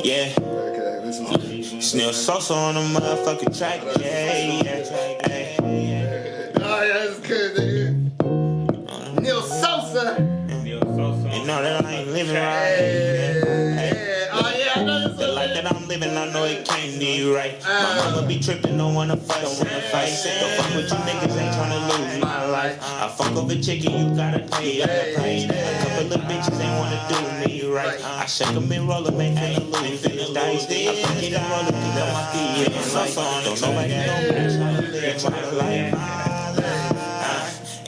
Yeah. Okay, this is Neal Sosa on the motherfucking track. Yeah. Oh, yeah, that's good, nigga. Neal Sosa. Neal Sosa. You know that I ain't living right. Hey. Oh, yeah, I know this The life that I'm living, I know it can't be right. My mama be tripping, don't wanna fight, don't fuck with you niggas, ain't tryna lose my life. I fuck over chicken, you gotta pay that price. A couple of bitches ain't wanna do me right. I shake them and roll them, ain't finna lose this dice. I fuck it and roll it, cause I'm my feet and right. Don't nobody know me, I'm tryna live my life.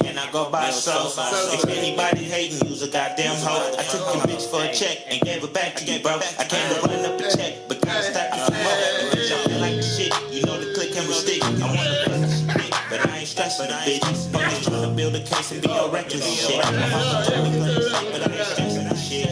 And I go by Sosa. If anybody hating, use a goddamn hoe. I took your bitch for a check and gave it back to you, bro. I came to run up the check, but can't stack it some more. Bitch, I feel like the shit. You know the click and stick. I wanna press the shit, but I ain't stressing the bitch. I'm just trying to build a case and be your reckless and shit. I'm but I ain't stressing the shit.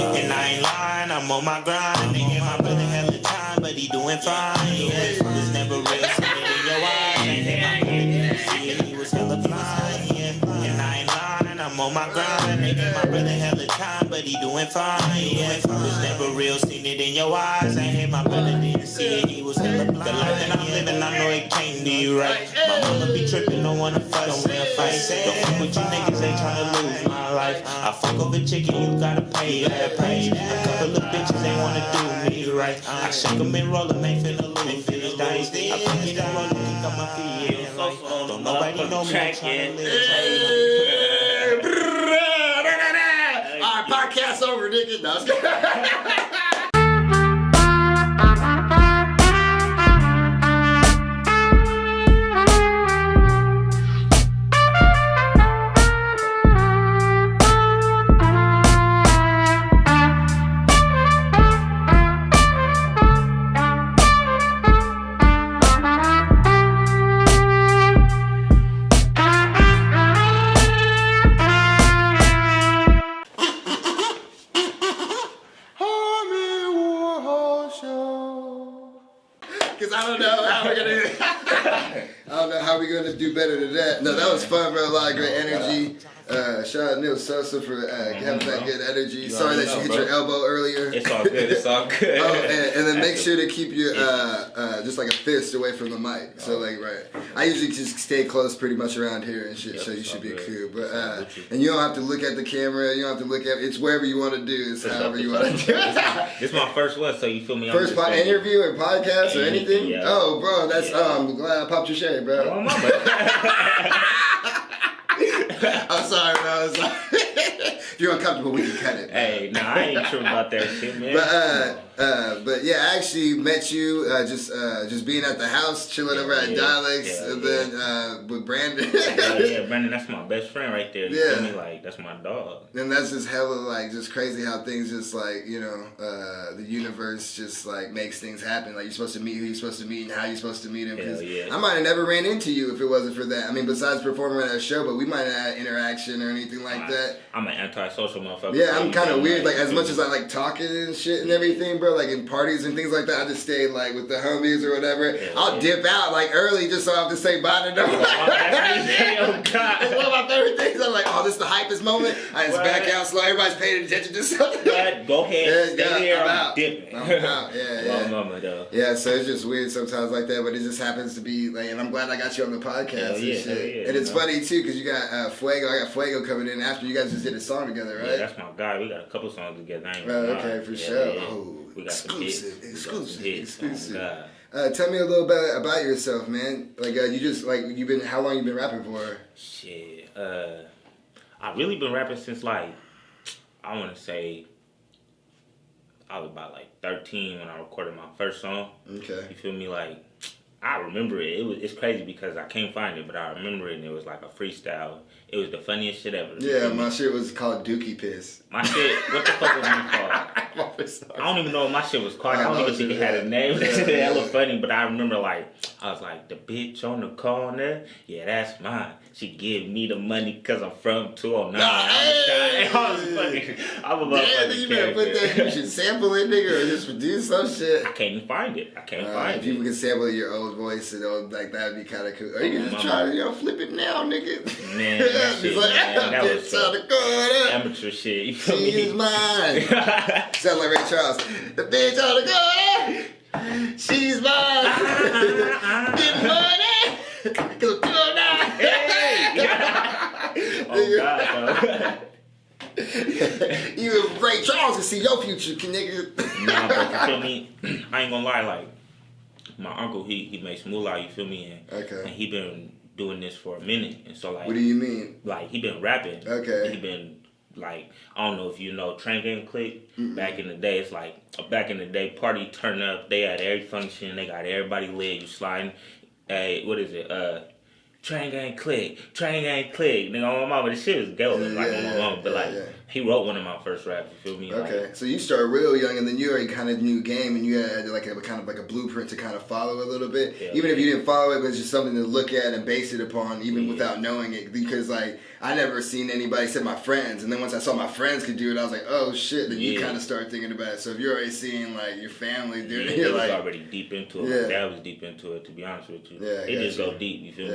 And I ain't lying, I'm on my grind. They give my brother hell of time, but he doing fine. Yeah, it's never real, see it in your eyes. Ain't hit my brother, see it, he was hella blind. And I ain't lying, I'm on my grind. They give my brother hella time, but he doing fine. Yeah, it was never real, seen it in your eyes. Ain't hit my brother, didn't see it, he was hella blind. The life that I'm living, I know it can't be right. My mama be tripping, don't wanna fuss, don't wanna fight. Don't fuck with you niggas, ain't tryna lose my life. I fuck over chicken, you gotta pay that price. A couple of bitches ain't wanna do me right. I shake them and roll them, ain't finna lose this dice. I fuck it and roll them, kick up my feet and right. Don't nobody know me, I'm tryna live. Alright, podcast over, nigga. No, it's good. Harmon Warhol Show. Cause I don't know how we're gonna do better than that. No, that was fun, bro. A lot of great energy. Shout out Neal Sosa for having that good energy. Sorry that you hit your elbow earlier. It's all good. It's all good. Oh, and then make sure to keep your just like a fist away from the mic. So like, right. I usually just stay close pretty much around here and shit. So you should be cool. But and you don't have to look at the camera. You don't have to look at. It's wherever you want to do. It's however you want to do it. This is my first one, so you feel me? First interview or podcast or anything? Yeah. Oh, bro, that's I'm glad I popped your shade, bro. Oh, mama. I'm sorry, bro. I'm sorry. If you're uncomfortable, we can cut it. Hey, nah, I ain't sure about that shit, man. But yeah, I actually met you just being at the house, chilling over at Dialects, and then with Brandon. Yeah, Brandon, that's my best friend right there. You feel me? Like, that's my dog. And that's just hella, like, just crazy how things just, like, you know, the universe just, like, makes things happen. Like, you're supposed to meet who you're supposed to meet and how you're supposed to meet him. Because I might have never ran into you if it wasn't for that. I mean, besides performing at a show, but we might have had interaction or anything like that. I'm an anti-social motherfucker. Yeah, I'm kind of weird. Like, as much as I like talking and shit and everything, bro, like in parties and things like that, I just stay, like, with the homies or whatever. I'll dip out, like, early just so I have to say bye to them. Oh, God. It's one of my favorite things. I'm like, oh, this is the hypest moment. I just back out slow. Everybody's paying attention to something. Go ahead. Stay here. I'm out. Dipping. I'm out. Yeah. Mama, though. Yeah, so it's just weird sometimes like that, but it just happens to be, like, and I'm glad I got you on the podcast and shit. And it's funny, too, because you got Fuego. I got Fuego coming in after. You guys just did a song together, right? Yeah, that's my guy. We got a couple songs together. Okay, for sure. Yeah. Oh, We got exclusive. Tell me a little bit about yourself, man. Like, how long you been rapping for? Shit, I really been rapping since, like, I want to say I was about, like, 13 when I recorded my first song. Okay. You feel me? Like, I remember it. It's crazy because I can't find it, but I remember it, and it was like a freestyle. It was the funniest shit ever. Yeah, my shit was called Dookie Piss. My shit, what the fuck was it called? I don't even know what my shit was called. I don't even think it had a name. That shit hella funny, but I remember, like, I was like, the bitch on the corner, yeah, that's mine. She give me the money because I'm from 209. I'm a motherfucking you better put that, you should sample it, nigga, or just produce some shit. I can't even find it. If people can sample your old voice, and like that'd be kind of cool. Or you can just try to flip it now, nigga. Man, that shit, that was on the corner. Amateur shit. You feel me? She's mine. Sound like Ray Charles. The bitch on the corner. She's mine. Get money. Cause I'm 209. Oh God, even Ray Charles can see your future, nigga. Nah, but you feel me? I ain't gonna lie, like my uncle, he makes moolah, you feel me? And he been doing this for a minute, and so like. What do you mean? Like he been rapping. Okay. He been like, I don't know if you know Train Gang Click. Back in the day, it's like back in the day, party turn up. They had every function. They got everybody lit. You sliding. Hey, what is it? Train Gang Click. Train Gang Click. Nigga, on my mama, this shit was dope. On my mama, but he wrote one of my first raps. You feel me? Okay, like, so you started real young, and then you already kind of knew game, and you had like a kind of like a blueprint to kind of follow a little bit. Yeah, even if you didn't follow it, but it's just something to look at and base it upon, even without knowing it. Because like I never seen anybody except my friends, and then once I saw my friends could do it, I was like, oh shit. Then you kind of start thinking about it. So if you're already seeing like your family doing it, you're like already deep into it. My dad was deep into it. To be honest with you, it just go deep. You feel me?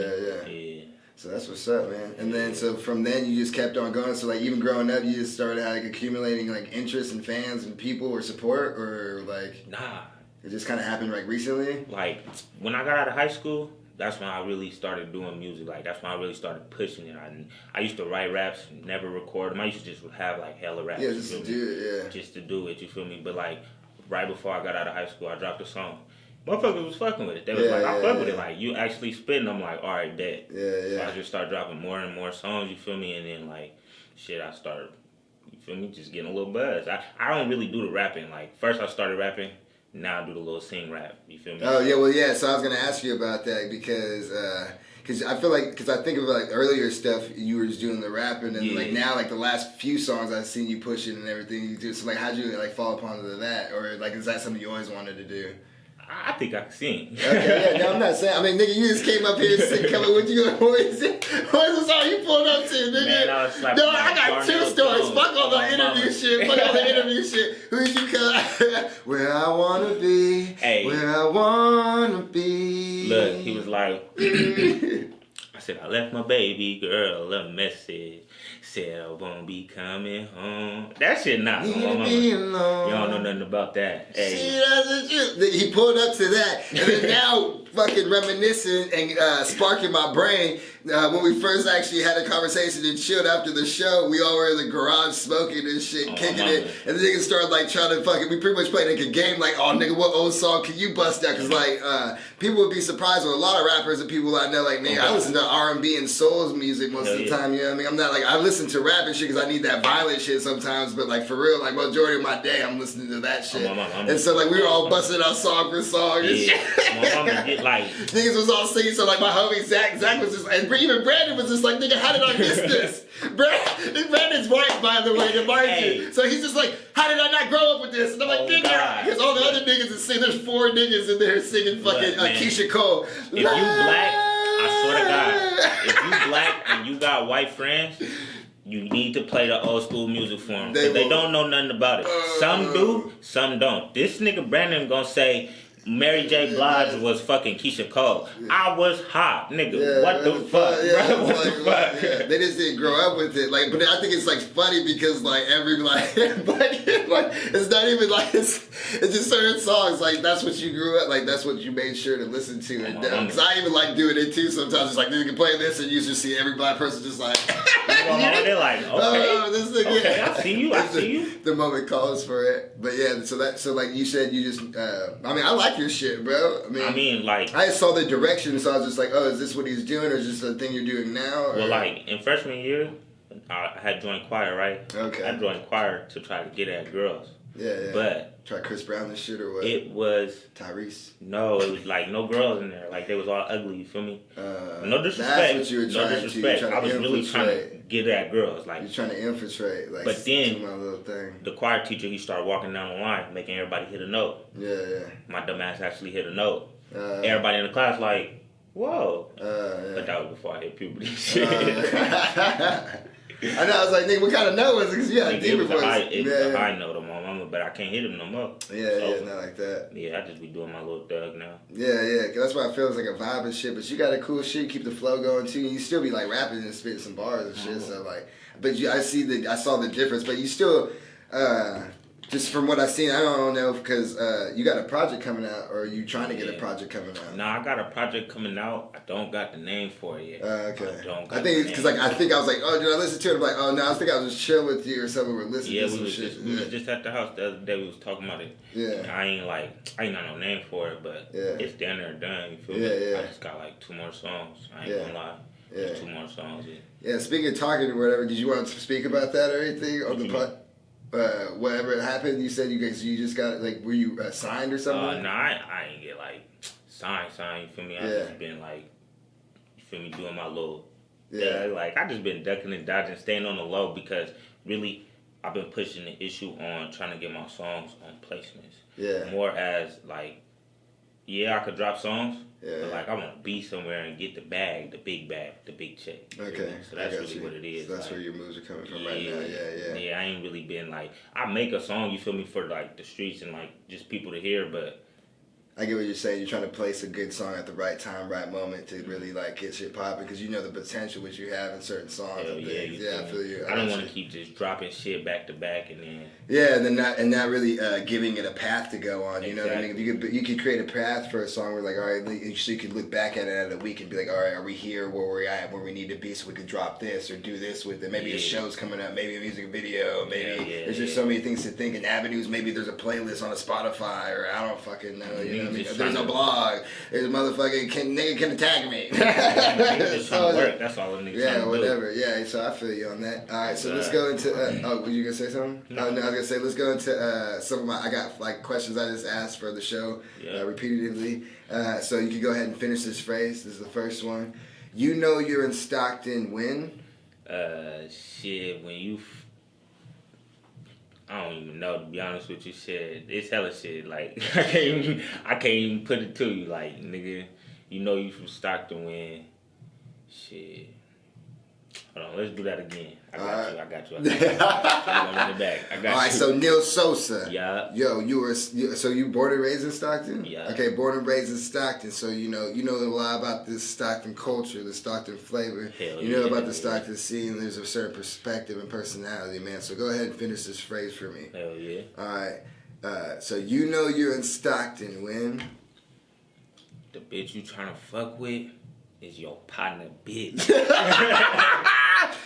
Yeah. So that's what's up, man. And then, so from then, you just kept on going. So, like, even growing up, you just started, like, accumulating, like, interest and fans and people or support? Or, like... Nah. It just kind of happened, like, recently? Like, when I got out of high school, that's when I really started doing music. Like, that's when I really started pushing it. I used to write raps, never record them. I used to just have, like, hella raps. Yeah, just to do it, Just to do it, you feel me? But, like, right before I got out of high school, I dropped a song. Motherfuckers was fucking with it. They was like, I fuck with it. Like, you actually spitting. I'm like, all right, bet. So I just started dropping more and more songs, you feel me? And then, like, shit, I started, you feel me, just getting a little buzz. I don't really do the rapping. Like, first I started rapping, now I do the little sing rap. You feel me? Oh, yeah, well, yeah. So I was going to ask you about that because I feel like, because I think of like earlier stuff, you were just doing the rapping, and like now, like the last few songs I've seen you pushing and everything you do. So, like, how'd you, like, fall upon that? Or, like, is that something you always wanted to do? I think I can sing. Okay, no, I'm not saying. I mean, nigga, you just came up here and said, "Coming with you." What is the song you pulled up to, nigga? Man, I got two stories. Fuck all the interview shit. Fuck all the interview shit. Who'd you call? Where I wanna be. Hey. Where I wanna be. Look, he was like, I said, I left my baby girl a message. Said I won't be coming home. That shit not. You don't know nothing about that. Hey. See, that's the truth. He pulled up to that, and then now fucking reminiscing and sparking my brain. When we first actually had a conversation and chilled after the show, we all were in the garage smoking and shit, kicking it, and the niggas started like trying to fucking. We pretty much played like a game, like, oh nigga, what old song can you bust out? Cause like people would be surprised with a lot of rappers and people I know. Like, nigga, I listen to R&B and soul music most of the time. You know what I mean? I'm not like I listen to rap and shit because I need that violent shit sometimes. But like for real, like majority of my day, I'm listening to that shit. And so like we were all busting out song for song and shit. Like niggas was all singing. So like my homie Zach was just, and even Brandon was just like, nigga, how did I miss this? Brandon's white, by the way, to mind you. So he's just like, how did I not grow up with this? And I'm like, nigga, because all the other niggas is singing. There's 4 niggas in there singing fucking Keisha Cole. If you black, I swear to God, if you black and you got white friends, you need to play the old school music for them. They don't know nothing about it. Some do, some don't. This nigga Brandon gonna say Mary J. Blige was fucking Keisha Cole. I was hot, nigga. What the fuck, bro? What the fuck? Yeah. They just didn't grow up with it. Like, but I think it's like funny because like every like it's not even like it's just certain songs like that's what you grew up like that's what you made sure to listen to. And because I even like doing it too sometimes. It's like you can play this and you just see every black person just like. They're like, okay, this nigga, okay, I see you. I see you. The moment calls for it, but yeah. So like you said, you just. I mean, I like your shit, bro. I mean, like I saw the direction, so I was just like, oh, is this what he's doing, or is this the thing you're doing now? Or? Well, like in freshman year, I had joined choir, right? Okay. I joined choir to try to get at girls. Yeah. But try Chris Brown and shit or what? It was Tyrese. No, it was like no girls in there. Like they was all ugly. You feel me? No disrespect. That's what you were trying no disrespect. to I was really trying to get at girls. Like you're trying to infiltrate. Like, but then my little thing. The choir teacher he started walking down the line, making everybody hit a note. Yeah. My dumb ass actually hit a note. Everybody in the class like, whoa. But that was before I hit puberty. I know, I was like, nigga, what kind of note was it? Because you had a deeper voice. It was a high note on my mama, but I can't hit him no more. Yeah, not like that. Yeah, I just be doing my little thug now. Yeah, cause that's why I feel it's like a vibe and shit, but you got a cool shit, keep the flow going too, and you still be like rapping and spitting some bars and shit, so like, but I saw the difference, but you still, just from what I've seen, I don't know, because you got a project coming out, or you trying to get a project coming out? Nah, I got a project coming out. I don't got the name for it yet. Okay. I think it's because I think I was like, oh, did I listen to it? I'm like, oh no, I think I was just chill with you or something. We're listening to some shit. We was just at the house the other day. We was talking about it. Yeah. I ain't got no name for it, but it's down there done. You feel me? Yeah. I just got like 2 more songs. I ain't gonna lie. Just 2 more songs. Yeah. Speaking of talking or whatever, did you want to speak about that or anything on the pod? Whatever happened, you said you just got, like, were you signed or something? No, I ain't get like signed. You feel me? I just been like, you feel me, doing my little. Like I just been ducking and dodging, staying on the low because really I've been pushing the issue on trying to get my songs on placements. Yeah. More as like, I could drop songs. Yeah. But like I want to be somewhere and get the bag, the big check. Okay. So that's really what it is. So that's like, where your moves are coming from right now. Yeah, I ain't really been like, I make a song, you feel me, for like the streets and like just people to hear, but I get what you're saying. You're trying to place a good song at the right time, right moment to really like get shit popping because you know the potential which you have in certain songs and things. Yeah, I feel you. I don't want to keep just dropping shit back to back and then. Yeah, and then not really giving it a path to go on. You know what I mean? If you could create a path for a song where like, all right, so you could look back at it at a week and be like, all right, are we here where we're at, where we need to be, so we could drop this or do this with it. Maybe a show's coming up, maybe a music video, maybe there's just so many things to think and avenues. Maybe there's a playlist on a Spotify or I don't fucking know. You know what I mean? There's a blog. There's a motherfucking nigga can attack me. So, work. That's all the niggas. Yeah, whatever. Yeah, so I feel you on that. All right, so let's go into. Were you gonna say something? No, I was gonna say let's go into some of my. I got like questions I just asked for the show repeatedly. So you can go ahead and finish this phrase. This is the first one. You know you're in Stockton when. Shit, when you. I don't even know, to be honest with you. Shit, it's hella shit. Like I can't even put it to you. Like nigga, you know you from Stockton when. Shit. Hold on, let's do that again. I got you. I'm in the back. I got you. All right, so Neal Sosa. Yeah. Yo, you born and raised in Stockton? Yeah. Okay, born and raised in Stockton. So you know a lot about this Stockton culture, the Stockton flavor. You know about the Stockton scene. There's a certain perspective and personality, man. So go ahead and finish this phrase for me. Hell yeah. All right. So you know you're in Stockton when the bitch you trying to fuck with is your partner, bitch.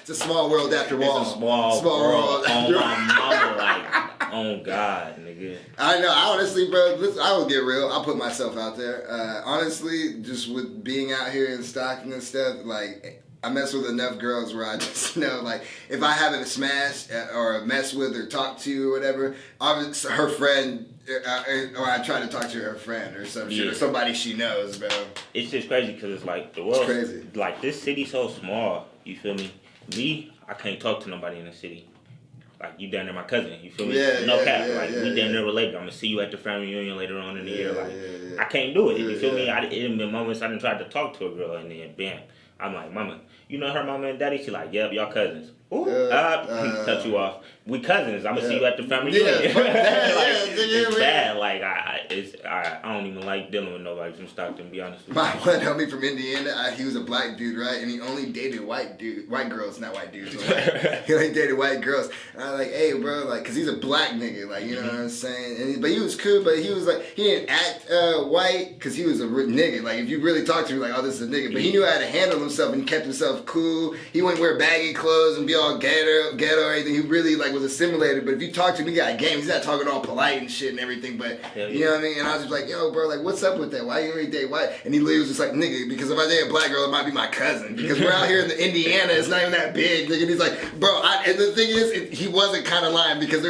It's a small world after all. It's a small world. On my mama, like, oh God, nigga. I know. Honestly, bro, I will get real. I'll put myself out there. Honestly, just with being out here in Stockton and stuff, like, I mess with enough girls where I just know, like, if I haven't smashed or messed with or talked to or whatever, her friend, or I try to talk to her friend or some shit, or somebody she knows, bro. It's just crazy because it's like the world. It's crazy. Like, this city's so small, you feel me? Me, I can't talk to nobody in the city. Like, you down there, my cousin, you feel me? No cap. We down there related. I'm going to see you at the family reunion later on in the year. Like, I can't do it. You feel me? It been moments I done tried to talk to a girl, and then bam. I'm like, mama, you know her mama and daddy? She like, yep, y'all cousins. Ooh, cut you off. We cousins. I'm gonna see you at the family reunion. It's bad. Like I don't even like dealing with nobody from Stockton. To be honest with you. My one homie from Indiana, he was a black dude, right? And he only dated white girls, not white dudes. He only dated white girls. And I was like, hey, bro, like, cause he's a black nigga, like, you know what I'm saying? But he was cool, but he was like, he didn't act white, cause he was a nigga. Like, if you really talk to him, like, oh, this is a nigga. But he knew how to handle himself and kept himself cool. He wouldn't wear baggy clothes and be all ghetto or anything. He really like was assimilated. But if you talk to him, he got a game. He's not talking all polite and shit and everything. But you know what I mean? And I was just like, yo, bro, like, what's up with that? Why you only date white? And he literally was just like, nigga, because if I date a black girl, it might be my cousin. Because we're out here in Indiana, it's not even that big. Nigga. And he's like, bro, and the thing is, he wasn't kind of lying because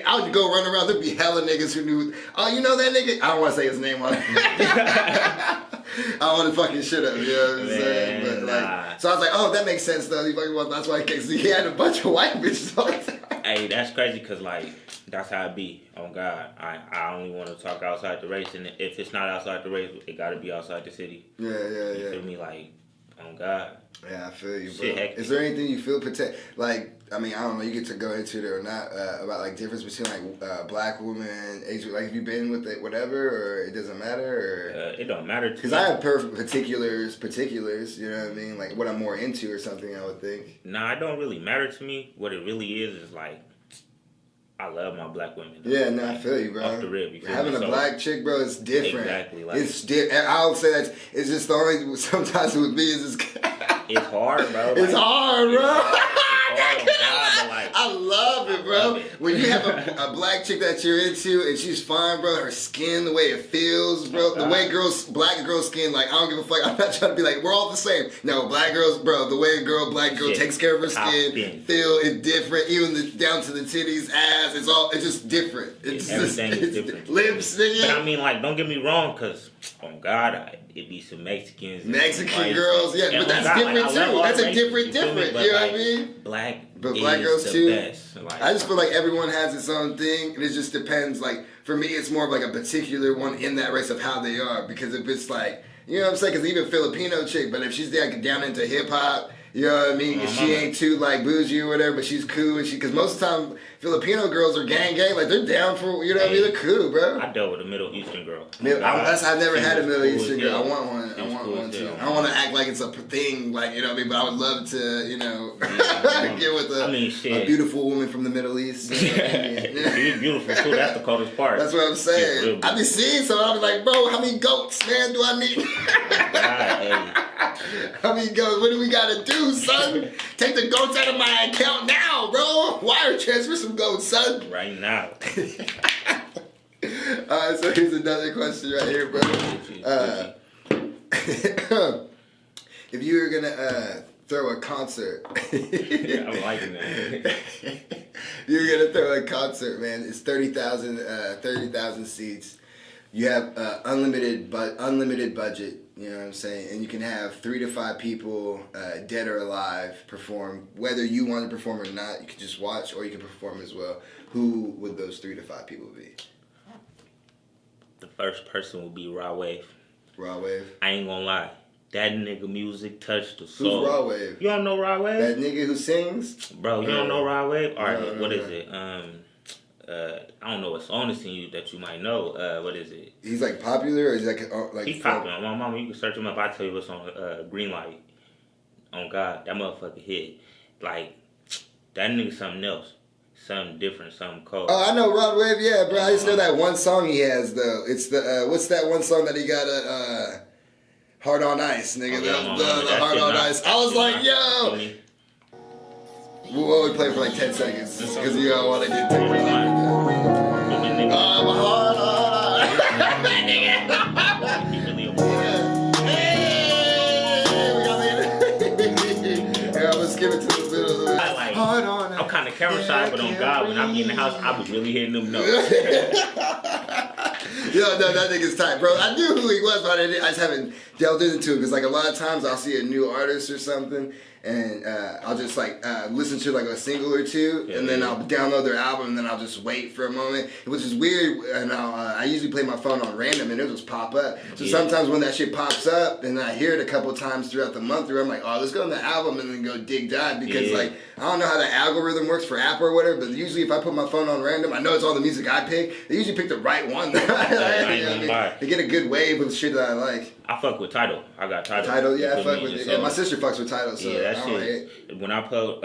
I would go run around, there'd be hella niggas who knew, oh, you know that nigga? I don't want to say his name on it. I want to fucking shit up, you know what I'm saying? But like, so I was like, oh, that makes sense though. That's why he had a bunch of white bitches all the time. Hey, that's crazy because, like, that's how it be. On God, I only want to talk outside the race, and if it's not outside the race, it got to be outside the city. Yeah. You feel me? Like, on God. Yeah, I feel you, bro. Shit, heck. Is there anything you feel like? I mean, I don't know. You get to go into it or not about like difference between like black women, Asian. Like, have you been with it, whatever, or it doesn't matter, or it don't matter to me. Because I have particulars. You know what I mean? Like what I'm more into or something. I would think. Nah, it don't really matter to me. What it really is like, I love my black women. Yeah, no, I feel you, bro. Off the rip, you feel Having me? a black chick, bro, is different. Exactly. Like, it's different. I'll say that it's just the only. Sometimes with me, is just. It's hard, bro. It's hard, bro. Like, I love it, bro. When you have a black chick that you're into and she's fine, bro, her skin, the way it feels, bro, the way black girls' skin, like, I don't give a fuck. I'm not trying to be like, we're all the same. No, black girls, bro, the way black girl takes care of her skin, feel it different, even down to the titties, ass, it's just different. Everything is different. Lips, nigga. But I mean, like, don't get me wrong, because, on God, it be some Mexicans. Mexican girls, yeah, but that's different too. That's a different, you know what I mean? Black girls too. Best. Like, I just feel like everyone has its own thing, and it just depends. Like for me, it's more of like a particular one in that race of how they are. Because if it's like, you know what I'm saying? Because even Filipino chick, but if she's like down into hip hop, you know what I mean? If she ain't too like bougie or whatever, but she's cool, and because most of the time Filipino girls are gang, like they're down for, you know what I mean? They're cool, bro. I dealt with a Middle Eastern girl. I've never had a Middle Eastern girl. I want one. I want one too. I don't want to act like it's a thing, like, you know what I mean? But I would love to, you know, get with a beautiful woman from the Middle East. You know what I mean? She's beautiful too. That's the coldest part. That's what I'm saying. I be seeing some. I be like, bro, how many goats, man, do I need? How many goats? What do we gotta do, son? Take the goats out of my account now, bro. Wire transfer some goats, son. Right now. Alright, so here's another question right here, bro. If you were gonna throw a concert, I'm liking that. You're gonna throw a concert, man. It's 30,000 seats. You have unlimited budget. You know what I'm saying? And you can have 3 to 5 people, dead or alive, perform. Whether you want to perform or not, you can just watch, or you can perform as well. Who would those 3 to 5 people be? The first person would be Raw Wave. Raw Wave? I ain't gonna lie. That nigga music touched the soul. Who's Raw Wave? You don't know Raw Wave? That nigga who sings? Bro, you don't know Raw Wave? Alright, what is it? I don't know what song is in you that you might know. What is it? He's like popular, or is he like he's popular. My mama, you can search him up. I tell you what's on Green Light. On God, that motherfucker hit. Like, that nigga something else. Something different, something cold. Oh, I know Rod Wave, yeah, bro. I just know that one song he has, though. It's the, what's that one song that he got at, Hard on Ice, nigga. The Hard on Ice. I was like, yo! We'll only play for like 10 seconds, because you don't want to get taken off. I'm hard on ice. Yeah, let's give it to the middle of the hard on ice. I'm kind of camera shy, but on God, when I be in the house, I be really hitting them notes. Yo, no, that nigga's tight, bro. I knew who he was, but I just haven't delved into it, because like a lot of times I'll see a new artist or something, and I'll just like listen to like a single or two, and then I'll download their album, and then I'll just wait for a moment, which is weird. And I usually play my phone on random, and it'll just pop up. So sometimes when that shit pops up, and I hear it a couple times throughout the month, where I'm like, oh, let's go on the album and then go dig dive, because like I don't know how the algorithm works for Apple or whatever, but usually if I put my phone on random, I know it's all the music I pick. They usually pick the right one. They get a good wave of shit that I like. I fuck with Tidal. I got Tidal. Tidal, yeah, I fuck with it. Yeah, my sister fucks with Tidal, so yeah, that shit. When I put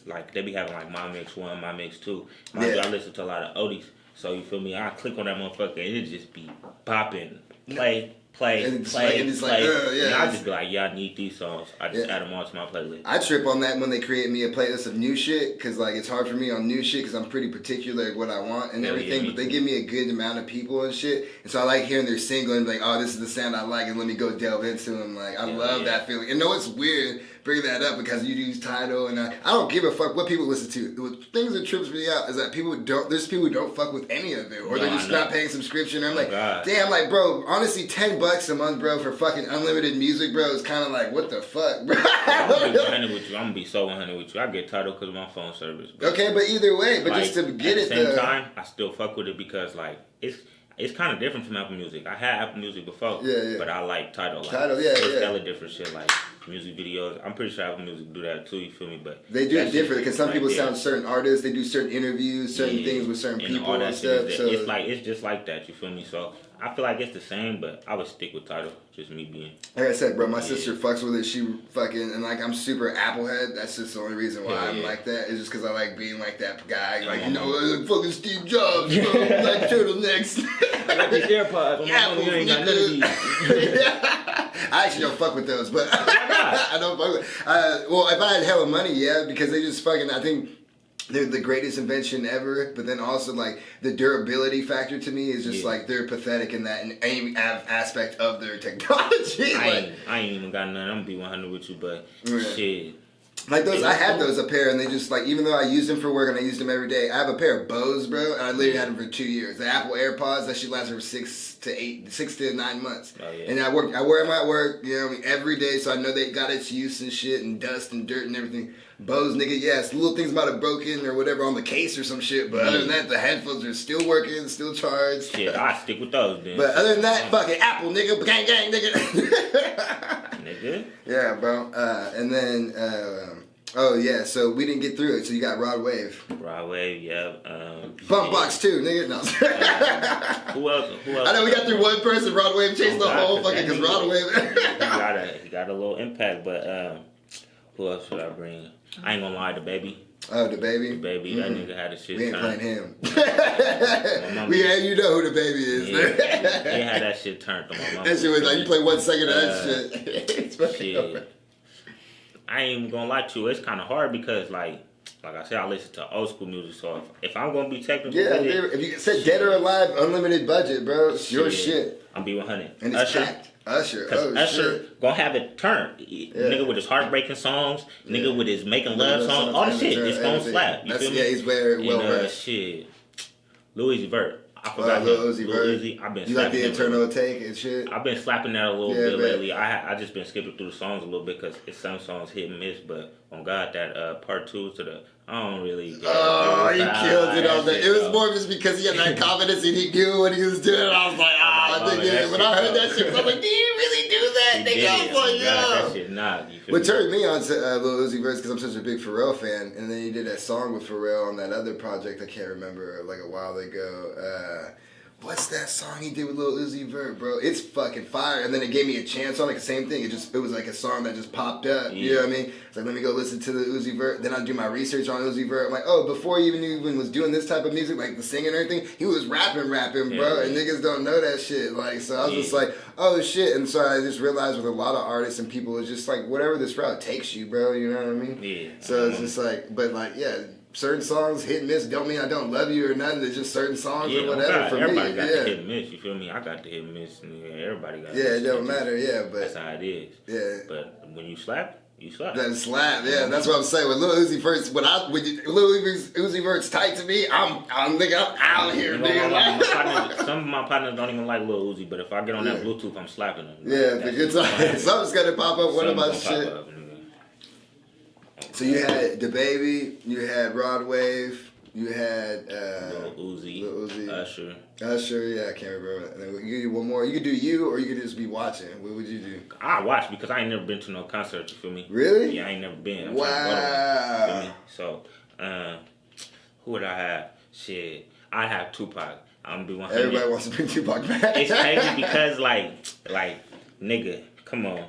like they be having like My Mix 1, My Mix 2. I listen to a lot of oldies, so you feel me? I click on that motherfucker and it just be popping, play. And I just be like, yeah, I need these songs. I just add them all to my playlist. I trip on that when they create me a playlist of new shit, because like it's hard for me on new shit because I'm pretty particular at what I want and everything. But they give me a good amount of people and shit, and so I like hearing their single and be like, oh, this is the sound I like, and let me go delve into them. Like I love that feeling. And no, it's weird bringing that up because you use Tidal, and I don't give a fuck what people listen to. The things that trips me out is that there's people who don't fuck with any of it, or they're just not paying subscription. And I'm like, damn, like bro, honestly, $10 $10 a month, bro, for fucking unlimited music, bro, is kind of like, what the fuck, bro? I'm gonna be 100 with you. I'm gonna be so 100 with you. I get Tidal because of my phone service. Okay, but either way, but like, just to get it, at the same time, I still fuck with it because like it's kind of different from Apple Music. I had Apple Music before, but I like Tidal. Like, it's hella different shit, like music videos. I'm pretty sure Apple Music do that too. You feel me? But they do it different because some people sound certain artists. They do certain interviews, certain things with certain people all that and stuff. So it's just like that. You feel me? So I feel like it's the same, but I would stick with Tidal. Just me being. Like I said, bro, my sister fucks with it. She fucking and like I'm super Apple head. That's just the only reason why I'm like that. It's just because I like being like that guy. Like fucking Steve Jobs, bro. Like turtlenecks. I got these AirPods. Apple, you ain't got none of these. I actually don't fuck with those, but I don't fuck with. Well, if I had hella money, yeah, because they just fucking. I think they're the greatest invention ever. But then also like the durability factor to me is just like they're pathetic in that in any aspect of their technology. I ain't even got none. I'm gonna be 100 with you, but shit. Like those, I had those a pair, and they just like even though I used them for work and I used them every day, I have a pair of Bose, bro, and I literally had them for 2 years. The Apple AirPods that should last for 6 to 9 months. Oh, yeah. And I wear them at work, you know, every day, so I know they got its use and shit and dust and dirt and everything. Bose, nigga, yes, little things might have broken or whatever on the case or some shit, but other than that, the headphones are still working, still charged. Yeah, I stick with those then. But other than that, fucking Apple, nigga, gang, gang, nigga. Nigga. Yeah, bro. And then, oh yeah, so we didn't get through it. So you got Rod Wave. Rod Wave, yeah. Bump Box too, nigga. No. Who else? I know we got through one person. Rod Wave chased the whole fucking because Rod Wave. he got a little impact, but who else should I bring? I ain't gonna lie, the baby. Oh, the baby. The baby, that nigga had a shit. We ain't playing him. You know who the baby is. Yeah, he had that shit turned on my mama. That shit was like you play 1 second of that shit. Shit. I ain't even gonna lie to you. It's kind of hard because like I said, I listen to old school music. So if I'm gonna be technical, if you said Dead or Alive, unlimited budget, bro, it's your shit. I'm be 100. And it's packed. Usher. Oh, Usher shit. Gonna have it turned. Nigga with his heartbreaking songs, nigga with his making love songs, all the shit. It's gonna slap. You feel me? Yeah, he's very well versed. Shit. Louis Vert. I forgot Lil Uzi Vert. I've been you like the internal take and shit? I've been slapping that a little bit lately. I just been skipping through the songs a little bit because it's some songs hit and miss. But on God, that part 2 to the I don't really. Get he killed it on that. It was more just because he had that confidence and he knew what he was doing. I was like, nigga. When I heard that shit, I was like, do you really do that, nigga? I was like, that shit not. What turned me on to Lil Uzi Vert because I'm such a big Pharrell fan, and then he did that song with Pharrell on that other project I can't remember like a while ago. What's that song he did with Lil Uzi Vert, bro? It's fucking fire. And then it gave me a chance on it. The same thing. It was like a song that just popped up. Yeah. You know what I mean? It's like, let me go listen to the Uzi Vert. Then I do my research on Uzi Vert. I'm like, oh, before he even was doing this type of music, like the singing and everything, he was rapping, bro. And niggas don't know that shit. Like, so I was just like, oh shit. And so I just realized with a lot of artists and people, it's just like whatever this route takes you, bro. You know what I mean? Yeah. So it's just like, but like, yeah. Certain songs hit and miss don't mean I don't love you or nothing. It's just certain songs or whatever for everybody me. Got the hit and miss. You feel me? I got the hit and miss. Everybody got. Yeah, it don't matter. Yeah, but that's how it is. Yeah. But when you slap, you slap. That slap. Yeah, that's what I'm saying. When Lil Uzi Vert's Lil Uzi Vert's tight to me, I'm out here, nigga. Some of my partners don't even like Lil Uzi, but if I get on that Bluetooth, I'm slapping them. Yeah, the good time. Something's gonna pop up. What about shit? So you had DaBaby, you had Rod Wave, you had Lil Uzi, Usher, yeah, I can't remember. And then we could do one more. You could do you, or you could just be watching. What would you do? I watch because I ain't never been to no concert. You feel me? Really? Yeah, I ain't never been. I'm wow. You feel me? So, who would I have? Shit, I have Tupac. I'm gonna be 100. Everybody wants to bring Tupac back. It's crazy because like, nigga, come on.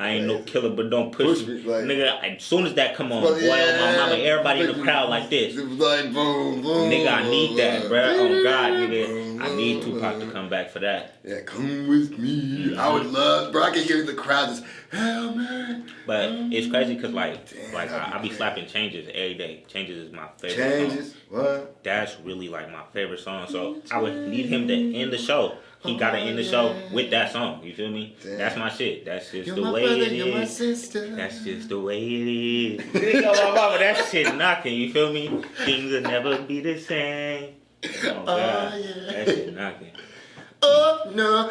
I ain't no killer, but don't push me. Like, nigga, as soon as that come on, boy, on my mama, everybody in the crowd like this. Like, boom, boom. Nigga, I need that, bro. Oh, God, nigga. I need Tupac to come back for that. Yeah, come with me. I would love, bro, I can hear the crowd just, hell, man. But it's crazy because, I be slapping Changes every day. Changes is my favorite song. What? That's really, my favorite song. So I would need him to end the show. He got to end the show with that song. You feel me? Damn. That's my shit. That's just the way it is. My sister. That's just the way it is. Nigga, my mama, that shit knocking. You feel me? Things will never be the same. Oh, God. Yeah. That shit knocking. Oh, no.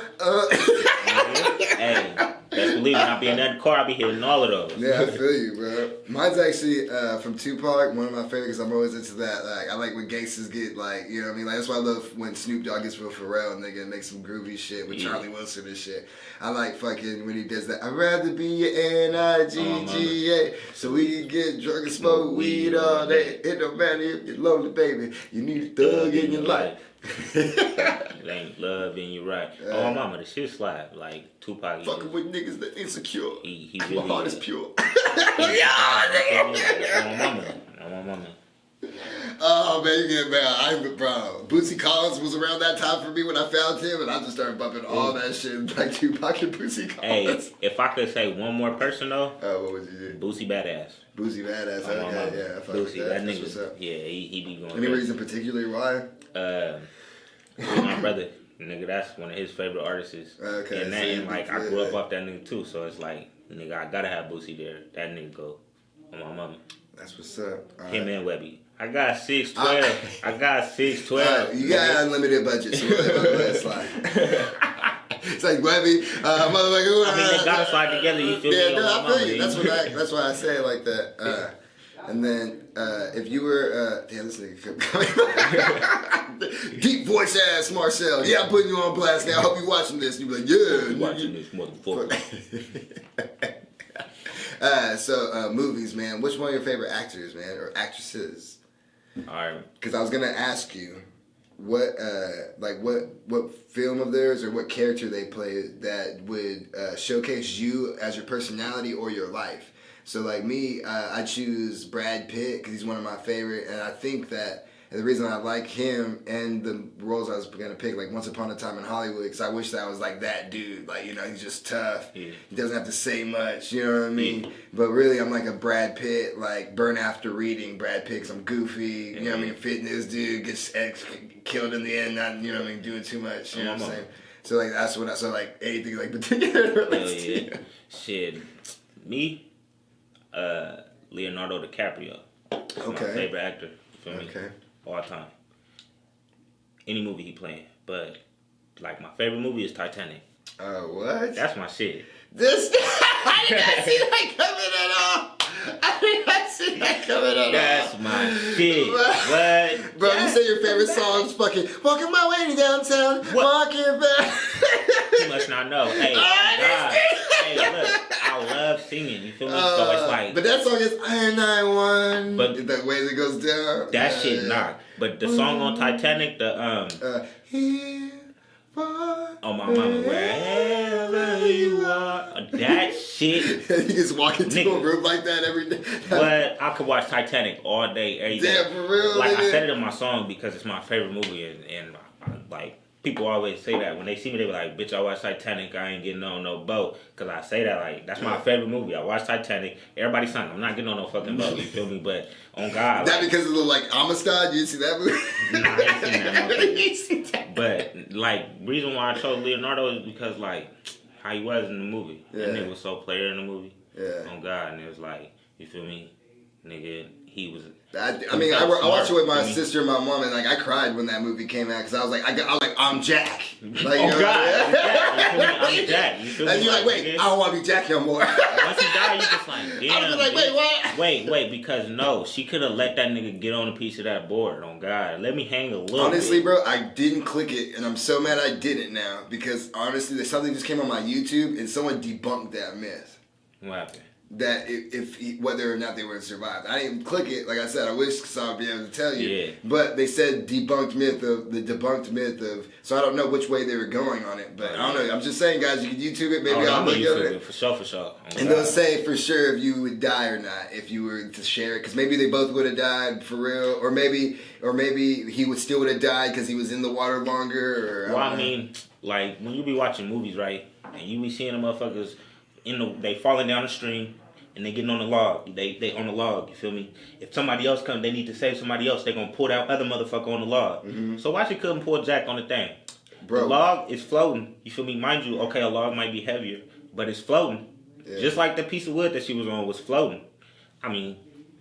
Hey, best believe when I be in that car, I be hitting all of those. Yeah, I feel you, bro. Mine's actually from Tupac, one of my favorites. I'm always into that. Like, I like when gangsters get like, you know what I mean? Like, that's why I love when Snoop Dogg gets with Pharrell and they get make some groovy shit with Charlie Wilson and shit. I like fucking when he does that. I'd rather be your N-I-G-G-A so we can get drunk and smoke weed all day. It don't matter if you're lonely, baby. You need a thug in your life. It ain't love and you right. Oh, my mama, the shit slap. Like, Tupac. Fucking with niggas that insecure. He my really heart is pure. My mama. Oh man, you get mad. Bro, Bootsy Collins was around that time for me when I found him, and I just started bumping all that shit like Tupac and Bootsy Collins. Hey, if I could say one more person though, what would you do? Bootsy Badass. Bootsy Badass. Okay, yeah, I fuck with Bootsy, that nigga. Yeah, he be going. Any reason particularly why? My brother, nigga, that's one of his favorite artists. Okay, and like I grew up off that nigga too, so it's like, nigga, I gotta have Bootsy there. That nigga go on my mama. That's what's up. Him and Webby. I got 6'12". I got 6'12". You got unlimited budget, so let's slide. It's like Webby, motherfucker. I mean, they gotta slide together. You feel me? Yeah, I feel you. That's why I say it like that. And then if you were, damn, this nigga kept coming. Deep voice ass Marcel. Yeah, I'm putting you on blast now. I hope you watching this. You be like, yeah, you watching this motherfucker. So movies, man. Which one of your favorite actors, man, or actresses? All right. Because I was gonna ask you what film of theirs or what character they play that would showcase you as your personality or your life. So like me, I choose Brad Pitt because he's one of my favorite, and I think that the reason I like him and the roles I was gonna pick, like Once Upon a Time in Hollywood, because I wish that I was like that dude. Like, you know, he's just tough. Yeah. He doesn't have to say much. You know what I mean? Yeah. But really, I'm like a Brad Pitt, like Burn After Reading Brad Pitt. 'Cause I'm goofy. You know what I mean? Fitness dude gets killed in the end. Not, you know what I mean? Doing too much. You know what I'm saying? So like that's what I so like anything like particular relates to you. Shit, me, Leonardo DiCaprio. He's my favorite actor. You feel me? Okay. All time. Any movie he playing. But like my favorite movie is Titanic. What? That's my shit. I did not see that coming at all. I did not see that coming at all. That's my shit. What? Bro, you say your favorite song is fucking Walking My Way Downtown. What? Walking back. You must not know. Hey, God. Hey, look. I love singing. You feel me? So it's like. But that song is Iron 91. But the way that goes down. That shit knock. But the song on Titanic, Here for oh my mama, wherever you are. That shit. You just walk into a room like that every day. But I could watch Titanic all day, every day. Damn, for real. Like I said it in my song because it's my favorite movie, and like people always say that when they see me, they be like, "Bitch, I watched Titanic. I ain't getting on no boat." Cause I say that like that's my favorite movie. I watched Titanic. Everybody's saying I'm not getting on no fucking boat. You feel me? But on God, that like, because of the like Amistad. You see that movie? Nah, I ain't seen that. But like reason why I chose Leonardo is because like how he was in the movie. That nigga was so player in the movie. Yeah. On God, and it was like you feel me, nigga. He was. I watched it with my sister and my mom, and like I cried when that movie came out because I was like, I'm Jack. Like, oh God, I'm Jack. And you're like, wait, I don't want to be Jack no more. Once he died, you just like, damn. I was like, wait, what? Wait, because no, she could have let that nigga get on a piece of that board. On God, let me hang a little. Honestly, bro, I didn't click it, and I'm so mad I didn't now because honestly, there's something just came on my YouTube, and someone debunked that myth. What happened? That whether or not they would have survived. I didn't click it. Like I said, I wish so I'd be able to tell you. Yeah. But they said debunked myth of. So I don't know which way they were going on it. But I don't know. I'm just saying, guys, you can YouTube it. Maybe I'll look at it. For sure. And they'll say for sure if you would die or not if you were to share it. Because maybe they both would have died for real. Or maybe he would have died because he was in the water longer. Or I mean, like when you be watching movies, right? And you be seeing the motherfuckers. They falling down the stream and they getting on the log. They on the log, you feel me? If somebody else comes, they need to save somebody else, they gonna pull that other motherfucker on the log. Mm-hmm. So why she couldn't pull Jack on the thing? Bro. The log is floating, you feel me? Mind you, okay, a log might be heavier, but it's floating. Yeah. Just like the piece of wood that she was on was floating. I mean,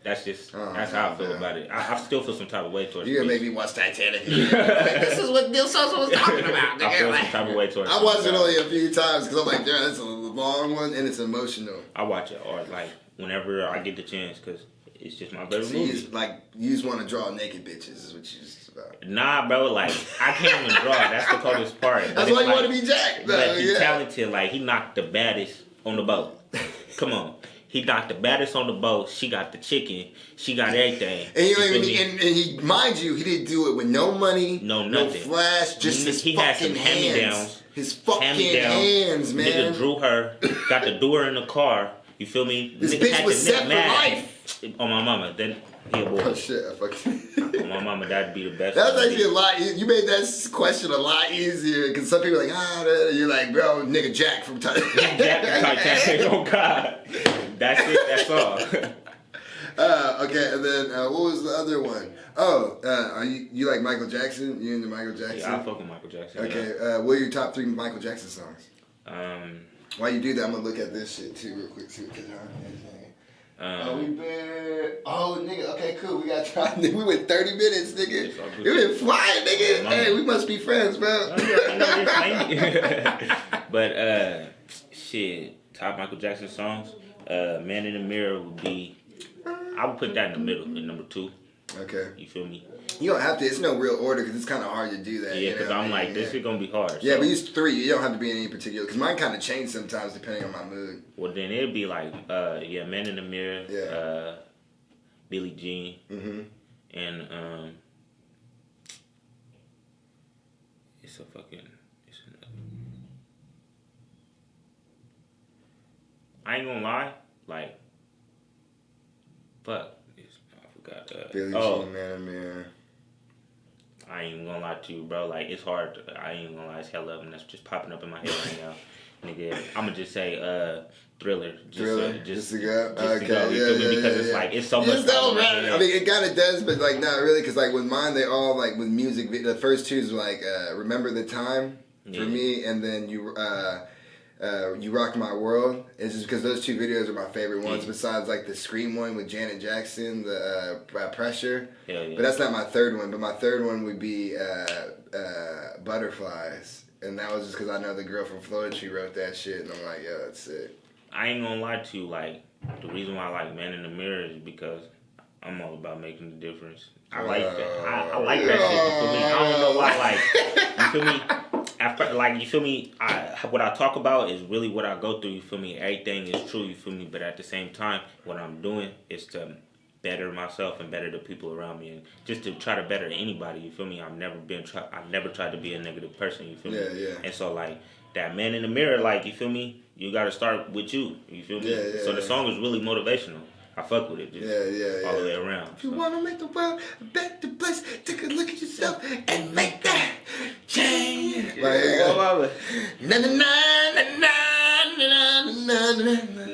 That's just that's how I feel about it. I still feel some type of way towards. You're gonna make me watch Titanic. This is what Neal Sosa was talking about. I feel some type of way towards. I watched it only a few times because I'm like, yeah, that's a long one and it's emotional. I watch it or like whenever I get the chance because it's just my favorite movie. You just want to draw naked bitches is what you just about. Nah, bro. Like I can't even draw. That's the coldest part. That's why you want to be Jack. But he's talented. Like he knocked the baddest on the boat. Come on. He knocked the baddest on the boat. She got the chicken. She got everything. And he, mind you, he didn't do it with no money, no no nothing. flash, just his fucking hands. His fucking hands, man. Nigga drew her, got to do her in the car. You feel me? This nigga bitch was set for life. On my mama, then he a boy. Oh shit, I fucking. On my mama, that'd be the best. That was actually a lot. You made that question a lot easier because some people are like, you're like, bro, nigga, Jack from Titanic. Jack from Titanic. Oh God, that's it. That's all. Okay, and then what was the other one? Oh, are you like Michael Jackson? You into Michael Jackson? Yeah, I fuck with Michael Jackson. Okay, what are your top 3 Michael Jackson songs? While you do that, I'm gonna look at this shit too real quick too. Nigga, okay, cool. We got time. We went 30 minutes, nigga. We been flying, nigga. Hey, we must be friends, bro. But shit, top Michael Jackson songs. Man in the Mirror would be. I would put that in the middle, in number 2. Okay. You feel me? You don't have to. It's no real order because it's kind of hard to do that. Yeah, because I'm like, this is gonna be hard. Yeah, but use 3. You don't have to be in any particular. Because mine kind of change sometimes depending on my mood. Well, then it'd be like, Man in the Mirror. Yeah. Billie Jean. Mm-hmm. And it's another. I ain't gonna lie, like, fuck. I forgot. Billie Jean, Man in the Mirror. I ain't even gonna lie to you, bro. Like, it's hard. I ain't gonna lie. It's hella of them that's just popping up in my head right now. Nigga, I'ma just say Thriller. Just to go. Okay, because it's like it's so much. I mean, it kind of does, but like not really, because like with mine, they all like with music. The first 2 is like Remember the Time for me, and then You Rock My World. It's just because those 2 videos are my favorite ones. Besides like the Scream one with Janet Jackson, the Pressure. Hell yeah. But that's not my third one. But my third one would be Butterflies. And that was just because I know the girl from Floetry wrote that shit, and I'm like, yeah, that's it. I ain't gonna lie to you, like, the reason why I like Man in the Mirror is because I'm all about making the difference. I like that. I like that shit, you feel me? I don't know why, like, you feel me? You feel me? What I talk about is really what I go through, you feel me? Everything is true, you feel me? But at the same time, what I'm doing is to better myself and better the people around me, and just to try to better anybody. You feel me? I've never tried to be a negative person. You feel me? Yeah. And so like that Man in the Mirror, like you feel me? You got to start with you. You feel me? Yeah. So the song is really motivational. I fuck with it. Just all the way around. If you wanna make the world a better place, take a look at yourself and make that change.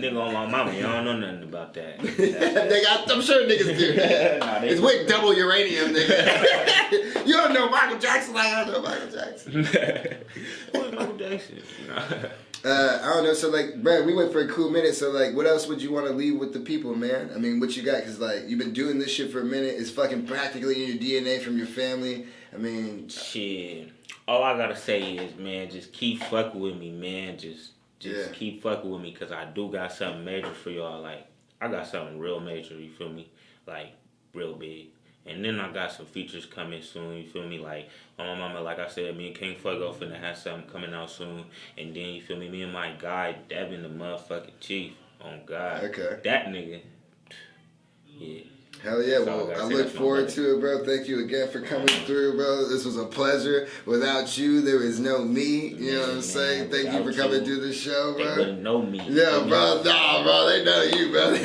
Nigga on my mama, you don't know nothing about that. I'm sure niggas do. It's with double uranium, nigga. You don't know Michael Jackson like I know Michael Jackson. Who's Michael Jackson? I don't know. So like, Brad, we went for a cool minute. So like, what else would you want to leave with the people, man? I mean, what you got? Because like, you've been doing this shit for a minute. It's fucking practically in your DNA from your family. I mean, shit. All I gotta say is, man, just keep fucking with me, man. Just keep fucking with me, cause I do got something major for y'all. Like, I got something real major. You feel me? Like, real big. And then I got some features coming soon, you feel me? Like, on my mama, like I said, me and King Fuego finna have something coming out soon. And then, you feel me, me and my guy, Devin, the motherfucking chief, on God. Okay. That nigga, yeah. Hell yeah, well, I look forward to it, bro. Thank you again for coming through, bro. This was a pleasure. Without you, there is no me. You know what I'm saying? Thank you for coming to the show, bro. They wouldn't know me. Yeah, bro. Nah, bro. They know you, bro.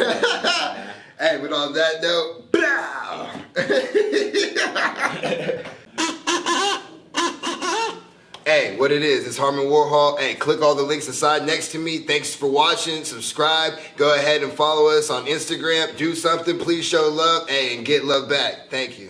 Hey, but on that note, blow! Hey, what it is, it's Harmon Warhol. Hey, click all the links inside next to me. Thanks for watching. Subscribe. Go ahead and follow us on Instagram. Do something. Please show love. Hey, and get love back. Thank you.